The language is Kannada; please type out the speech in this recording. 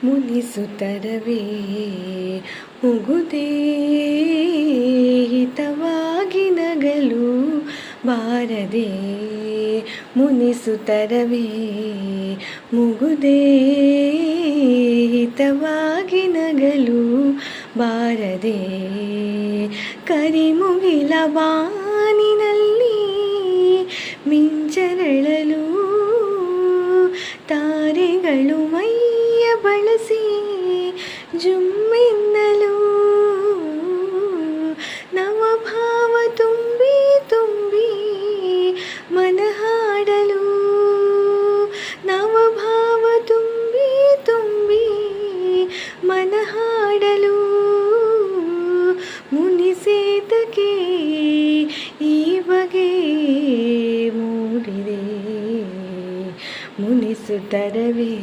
ಮುನಿಸುತ್ತರವೇ ಮುಗುದೇ ಹಿತವಾಗಿ ನಗಲು ಬಾರದೆ ಮುನಿಸುತ್ತರವೇ ಮುಗುದೇ ಹಿತವಾಗಿ ನಗಲು ಬಾರದೆ ಕರಿಮುಗಿಲ ಬಾನಿನಲ್ಲಿ ಮಿಂಚರಳಲು ತಾರೆಗಳು ಮೈಯ ಬಳಸಿ ಜುಮ್ಮೆನ್ನಲು ನವಭಾವ ತುಂಬಿ ತುಂಬಿ ಮನ ಹಾಡಲು ನವಭಾವ ತುಂಬಿ ತುಂಬಿ ಮನ ಹಾಡಲು ಮುನಿಸೇತಕ್ಕೆ ಈ ಬಗೆ ಮೂಡಿದೆ ಮುನಿಸುತ್ತರವೇ